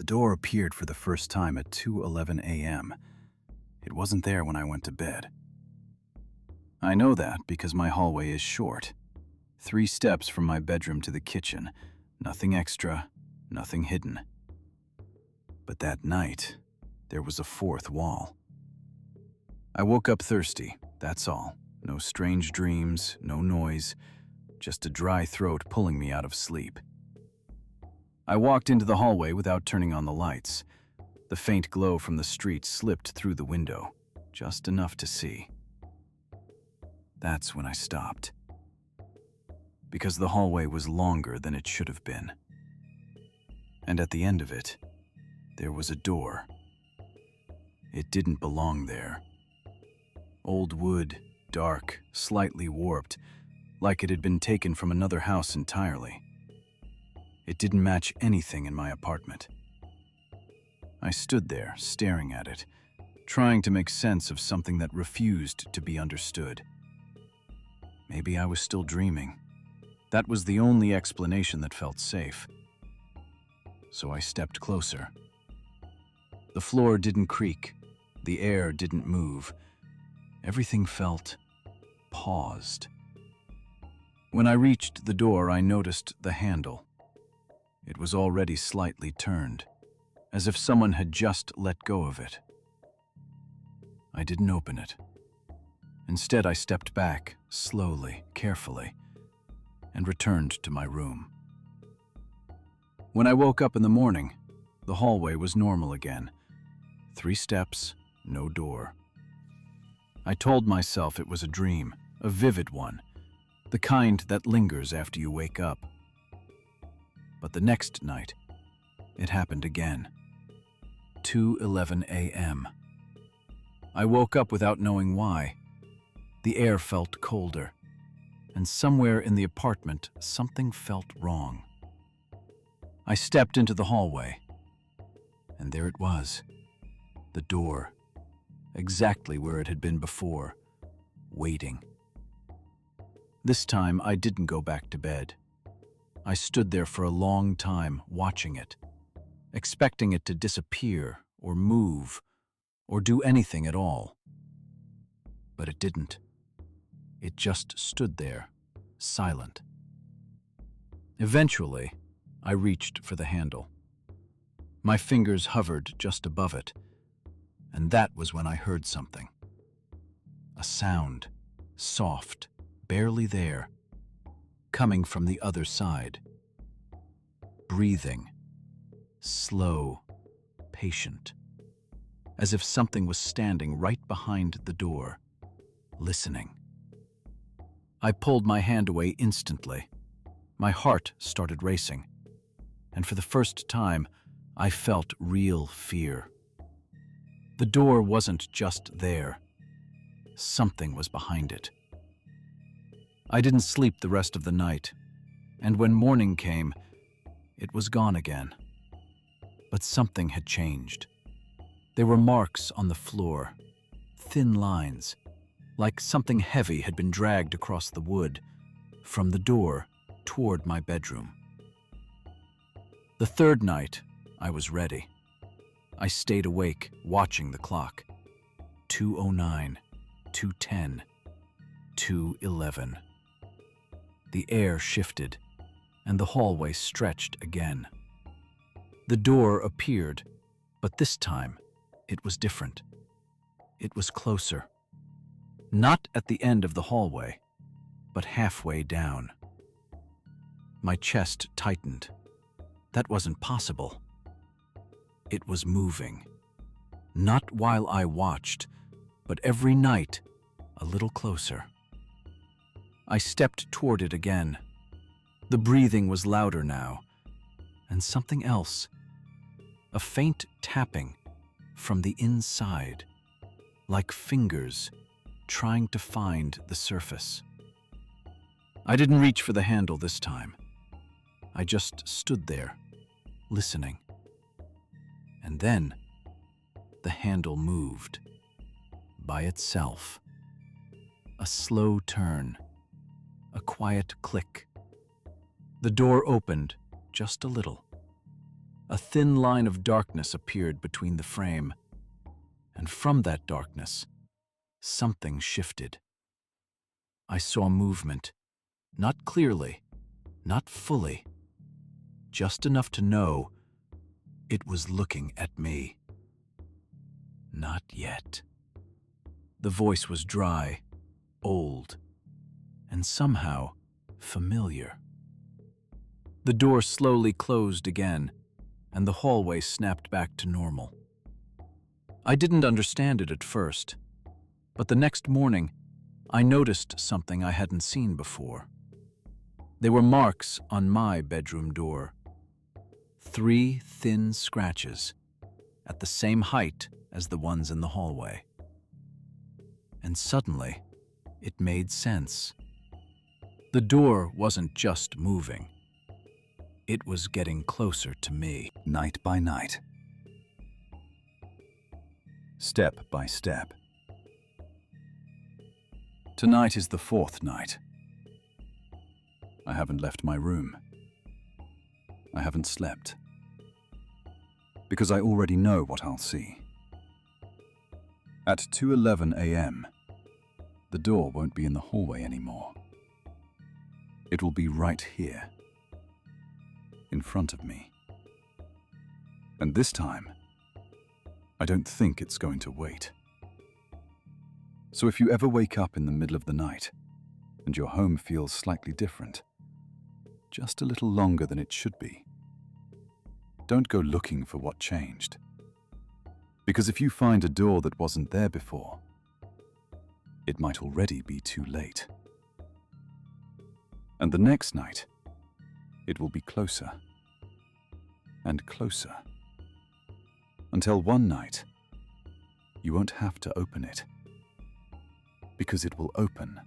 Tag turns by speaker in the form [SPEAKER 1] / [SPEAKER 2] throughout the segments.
[SPEAKER 1] door appeared for the first time at 2:11 a.m. It wasn't there when I went to bed. I know that because my hallway is short. 3 steps from my bedroom to the kitchen. Nothing extra, nothing hidden. But that night, there was a 4th wall. I woke up thirsty, that's all. No strange dreams, no noise, just a dry throat pulling me out of sleep. I walked into the hallway without turning on the lights. The faint glow from the street slipped through the window, just enough to see. That's when I stopped. Because the hallway was longer than it should have been. And at the end of it, there was a door. It didn't belong there. Old wood, dark, slightly warped, like it had been taken from another house entirely. It didn't match anything in my apartment. I stood there, staring at it, trying to make sense of something that refused to be understood. Maybe I was still dreaming. That was the only explanation that felt safe. So I stepped closer. The floor didn't creak. The air didn't move. Everything felt paused. When I reached the door, I noticed the handle. It was already slightly turned, as if someone had just let go of it. I didn't open it. Instead, I stepped back, slowly, carefully, and returned to my room. When I woke up in the morning, the hallway was normal again. 3 steps, no door. I told myself it was a dream, a vivid one, the kind that lingers after you wake up. But the next night, it happened again. 2:11 a.m. I woke up without knowing why. The air felt colder, and somewhere in the apartment, something felt wrong. I stepped into the hallway, and there it was, the door, exactly where it had been before, waiting. This time, I didn't go back to bed. I stood there for a long time, watching it, expecting it to disappear or move or do anything at all. But it didn't. It just stood there, silent. Eventually, I reached for the handle. My fingers hovered just above it, and that was when I heard something. A sound, soft, barely there, coming from the other side. Breathing, slow, patient, as if something was standing right behind the door, listening. I pulled my hand away instantly. My heart started racing, and for the first time, I felt real fear. The door wasn't just there. Something was behind it. I didn't sleep the rest of the night, and when morning came, it was gone again. But something had changed. There were marks on the floor, thin lines, like something heavy had been dragged across the wood, from the door toward my bedroom. The 3rd night, I was ready. I stayed awake, watching the clock. 2:09, 2:10, 2:11. The air shifted, and the hallway stretched again. The door appeared, but this time it was different. It was closer. Not at the end of the hallway, but halfway down. My chest tightened. That wasn't possible. It was moving. Not while I watched, but every night, a little closer. I stepped toward it again. The breathing was louder now, and something else. A faint tapping from the inside, like fingers trying to find the surface. I didn't reach for the handle this time. I just stood there, listening. And then, the handle moved. By itself. A slow turn. A quiet click. The door opened just a little. A thin line of darkness appeared between the frame, and from that darkness, something shifted. I saw movement, not clearly, not fully, just enough to know it was looking at me. Not yet. The voice was dry, old, and somehow familiar. The door slowly closed again, and the hallway snapped back to normal. I didn't understand it at first, but the next morning, I noticed something I hadn't seen before. There were marks on my bedroom door. 3 thin scratches, at the same height as the ones in the hallway. And suddenly, it made sense. The door wasn't just moving. It was getting closer to me. Night by night. Step by step. Tonight is the 4th night. I haven't left my room. I haven't slept. Because I already know what I'll see. At 2:11 a.m., the door won't be in the hallway anymore. It will be right here, in front of me. And this time, I don't think it's going to wait. So if you ever wake up in the middle of the night and your home feels slightly different, just a little longer than it should be, don't go looking for what changed. Because if you find a door that wasn't there before, it might already be too late. And the next night, it will be closer and closer, until one night, you won't have to open it, because it will open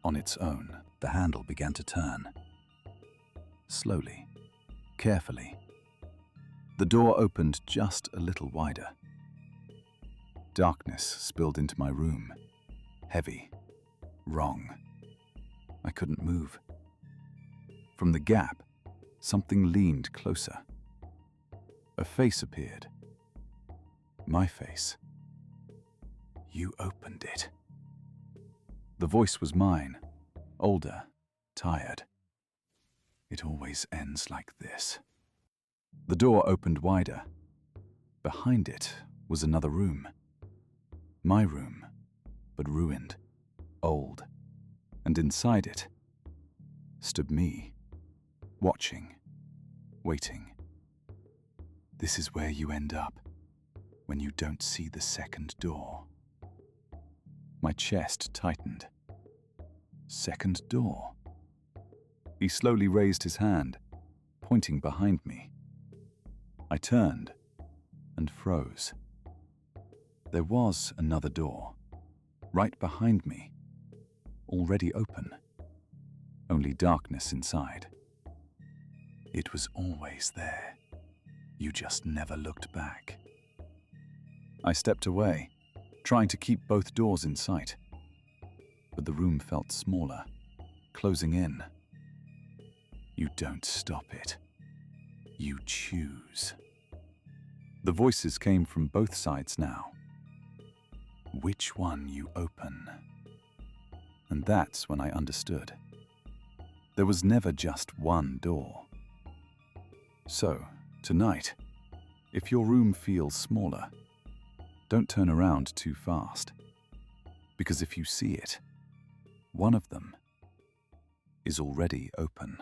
[SPEAKER 1] on its own. The handle began to turn. Slowly, carefully. The door opened just a little wider. Darkness spilled into my room. Heavy. Wrong. I couldn't move. From the gap, something leaned closer. A face appeared. My face. You opened it. The voice was mine. Older. Tired. It always ends like this. The door opened wider. Behind it was another room. My room, but ruined, old. And inside it stood me, watching, waiting. This is where you end up when you don't see the second door. My chest tightened. Second door. He slowly raised his hand, pointing behind me. I turned and froze. There was another door, right behind me, already open, only darkness inside. It was always there. You just never looked back. I stepped away, trying to keep both doors in sight. But the room felt smaller, closing in. You don't stop it. You choose. The voices came from both sides now. Which one you open? And that's when I understood. There was never just one door. So, tonight, if your room feels smaller, don't turn around too fast. Because if you see it, one of them is already open.